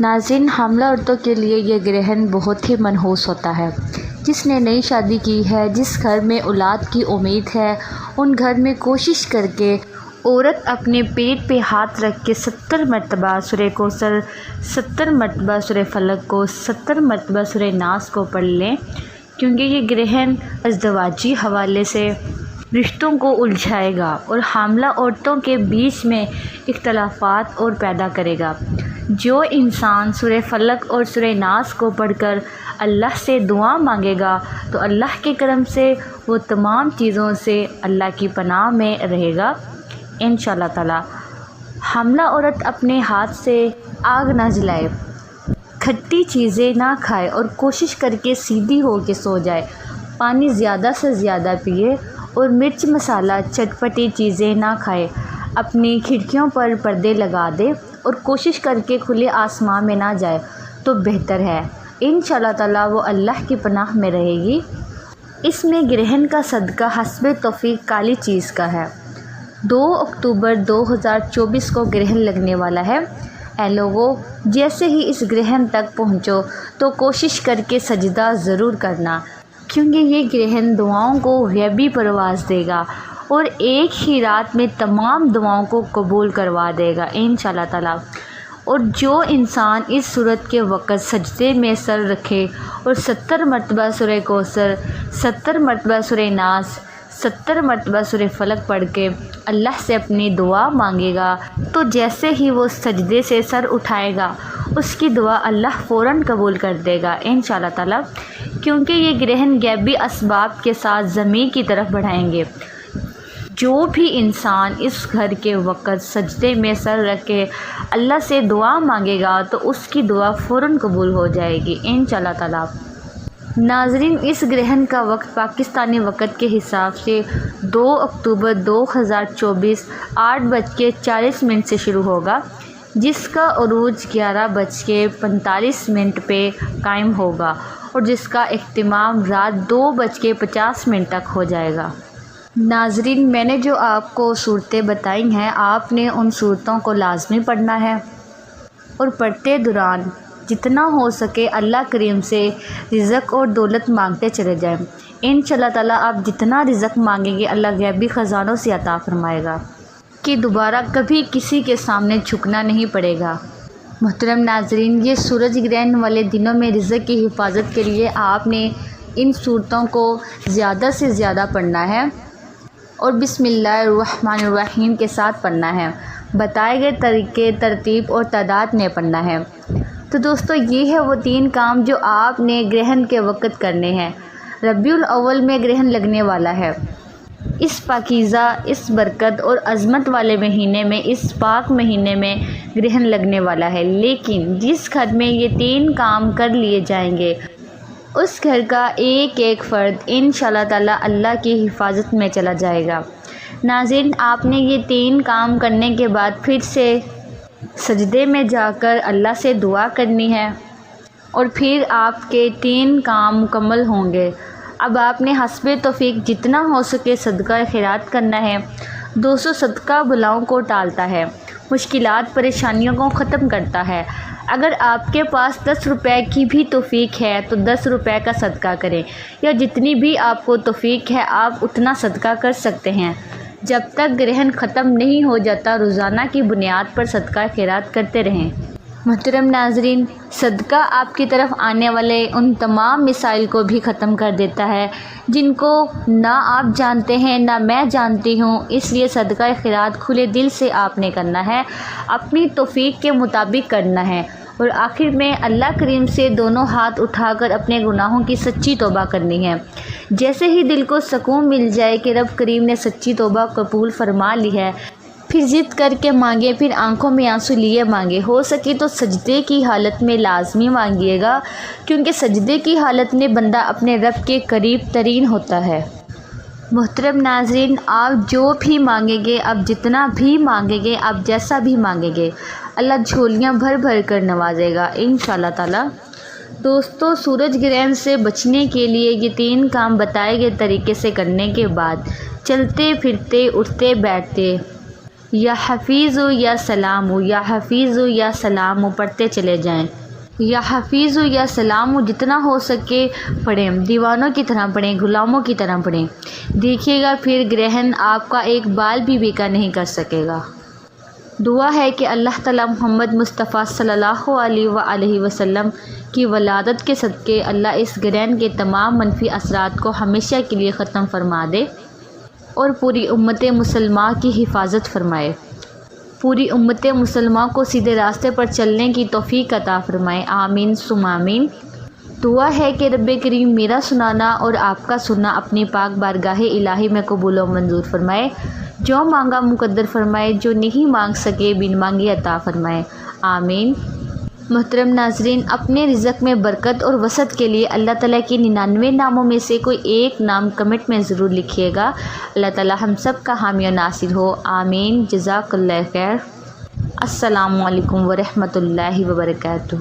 ناظرین، حاملہ عورتوں کے لیے یہ گرہن بہت ہی منحوس ہوتا ہے۔ جس نے نئی شادی کی ہے، جس گھر میں اولاد کی امید ہے، ان گھر میں کوشش کر کے عورت اپنے پیٹ پہ ہاتھ رکھ کے 70 مرتبہ سورہ کوثر، 70 مرتبہ سورہ فلق کو، 70 مرتبہ سورہ ناس کو پڑھ لیں، کیونکہ یہ گرہن ازدواجی حوالے سے رشتوں کو الجھائے گا اور حاملہ عورتوں کے بیچ میں اختلافات اور پیدا کرے گا۔ جو انسان سورہ فلق اور سورہ ناس کو پڑھ کر اللہ سے دعا مانگے گا تو اللہ کے کرم سے وہ تمام چیزوں سے اللہ کی پناہ میں رہے گا انشاءاللہ تعالی۔ حاملہ عورت اپنے ہاتھ سے آگ نہ جلائے، کھٹی چیزیں نہ کھائے اور کوشش کر کے سیدھی ہو کے سو جائے، پانی زیادہ سے زیادہ پیے اور مرچ مسالہ چٹپٹی چیزیں نہ کھائے، اپنی کھڑکیوں پر پردے لگا دے اور کوشش کر کے کھلے آسمان میں نہ جائے تو بہتر ہے انشاءاللہ تعالی، وہ اللہ کی پناہ میں رہے گی۔ اس میں گرہن کا صدقہ حسب توفیق کالی چیز کا ہے۔ 2 اکتوبر 2024 کو گرہن لگنے والا ہے۔ اے لوگو، جیسے ہی اس گرہن تک پہنچو تو کوشش کر کے سجدہ ضرور کرنا، کیونکہ یہ گرہن دعاؤں کو غیبی پرواز دے گا اور ایک ہی رات میں تمام دعاؤں کو قبول کروا دے گا انشاءاللہ تعالی۔ اور جو انسان اس صورت کے وقت سجدے میں سر رکھے اور 70 مرتبہ سورہ کوثر، 70 مرتبہ سورہ ناس، 70 مرتبہ سورہ فلق پڑھ کے اللہ سے اپنی دعا مانگے گا تو جیسے ہی وہ سجدے سے سر اٹھائے گا اس کی دعا اللہ فوراً قبول کر دے گا انشاءاللہ تعالی، کیونکہ یہ گرہن غیبی اسباب کے ساتھ زمین کی طرف بڑھائیں گے۔ جو بھی انسان اس گھر کے وقت سجدے میں سر رکھ کے اللہ سے دعا مانگے گا تو اس کی دعا فوراً قبول ہو جائے گی انشاءاللہ تعالی۔ ناظرین، اس گرہن کا وقت پاکستانی وقت کے حساب سے 2 اکتوبر 2024 8:40 سے شروع ہوگا، جس کا عروج 11:45 پہ قائم ہوگا اور جس کا اختتام رات 2:50 تک ہو جائے گا۔ ناظرین، میں نے جو آپ کو صورتیں بتائی ہیں، آپ نے ان صورتوں کو لازمی پڑھنا ہے اور پڑھتے دوران جتنا ہو سکے اللہ کریم سے رزق اور دولت مانگتے چلے جائیں انشاءاللہ تعالی۔ آپ جتنا رزق مانگیں گے اللہ غیبی خزانوں سے عطا فرمائے گا کہ دوبارہ کبھی کسی کے سامنے جھکنا نہیں پڑے گا۔ محترم ناظرین، یہ سورج گرہن والے دنوں میں رزق کی حفاظت کے لیے آپ نے ان صورتوں کو زیادہ سے زیادہ پڑھنا ہے اور بسم اللہ الرحمن الرحیم کے ساتھ پڑھنا ہے، بتائے گئے طریقے، ترتیب اور تعداد میں پڑھنا ہے۔ تو دوستو، یہ ہے وہ 3 کام جو آپ نے گرہن کے وقت کرنے ہیں۔ ربیع الاول میں گرہن لگنے والا ہے۔ اس پاکیزہ، اس برکت اور عظمت والے مہینے میں، اس پاک مہینے میں گرہن لگنے والا ہے، لیکن جس گھر میں یہ 3 کام کر لیے جائیں گے اس گھر کا ایک ایک فرد انشاءاللہ تعالی اللہ کی حفاظت میں چلا جائے گا۔ ناظرین، آپ نے یہ 3 کام کرنے کے بعد پھر سے سجدے میں جا کر اللہ سے دعا کرنی ہے اور پھر آپ کے 3 کام مکمل ہوں گے۔ اب آپ نے حسب توفیق جتنا ہو سکے صدقہ خیرات کرنا ہے۔ 200 صدقہ بلاؤں کو ٹالتا ہے، مشکلات پریشانیوں کو ختم کرتا ہے۔ اگر آپ کے پاس 10 روپے کی بھی توفیق ہے تو 10 روپے کا صدقہ کریں، یا جتنی بھی آپ کو توفیق ہے آپ اتنا صدقہ کر سکتے ہیں۔ جب تک گرہن ختم نہیں ہو جاتا روزانہ کی بنیاد پر صدقہ خیرات کرتے رہیں۔ محترم ناظرین، صدقہ آپ کی طرف آنے والے ان تمام مسائل کو بھی ختم کر دیتا ہے جن کو نہ آپ جانتے ہیں نہ میں جانتی ہوں، اس لیے صدقہ خیرات کھلے دل سے آپ نے کرنا ہے، اپنی توفیق کے مطابق کرنا ہے اور آخر میں اللہ کریم سے دونوں ہاتھ اٹھا کر اپنے گناہوں کی سچی توبہ کرنی ہے۔ جیسے ہی دل کو سکون مل جائے کہ رب کریم نے سچی توبہ قبول فرما لی ہے، پھر ضد کر کے مانگے، پھر آنکھوں میں آنسو لیے مانگے، ہو سکے تو سجدے کی حالت میں لازمی مانگیے گا، کیونکہ سجدے کی حالت میں بندہ اپنے رب کے قریب ترین ہوتا ہے۔ محترم ناظرین، آپ جو بھی مانگیں گے، آپ جتنا بھی مانگیں گے، آپ جیسا بھی مانگیں گے، اللہ جھولیاں بھر بھر کر نوازے گا انشاءاللہ تعالی۔ دوستو، سورج گرہن سے بچنے کے لیے یہ 3 کام بتائے گئے طریقے سے کرنے کے بعد چلتے پھرتے، اٹھتے بیٹھتے یا حفیظ یا سلام، یا حفیظ یا سلام پڑھتے چلے جائیں۔ یا حفیظ یا سلام جتنا ہو سکے پڑھیں، دیوانوں کی طرح پڑھیں، غلاموں کی طرح پڑھیں۔ دیکھیے گا پھر گرہن آپ کا ایک بال بھی بیکا نہیں کر سکے گا۔ دعا ہے کہ اللہ تعالی محمد مصطفیٰ صلی اللہ علیہ وآلہ وسلم کی ولادت کے صدقے اللہ اس گرہن کے تمام منفی اثرات کو ہمیشہ کے لیے ختم فرما دے اور پوری امت مسلمہ کی حفاظت فرمائے، پوری امت مسلمہ کو سیدھے راستے پر چلنے کی توفیق عطا فرمائے، آمین ثم آمین۔ دعا ہے کہ رب کریم میرا سنانا اور آپ کا سننا اپنی پاک بارگاہ الہی میں قبول و منظور فرمائے، جو مانگا مقدر فرمائے، جو نہیں مانگ سکے بن مانگے عطا فرمائے، آمین۔ محترم ناظرین، اپنے رزق میں برکت اور وسعت کے لیے اللہ تعالیٰ کے 99 ناموں میں سے کوئی ایک نام کمنٹ میں ضرور لکھیے گا۔ اللہ تعالیٰ ہم سب کا حامی و ناصر ہو، آمین۔ جزاک اللہ خیر۔ السلام علیکم ورحمۃ اللہ وبرکاتہ۔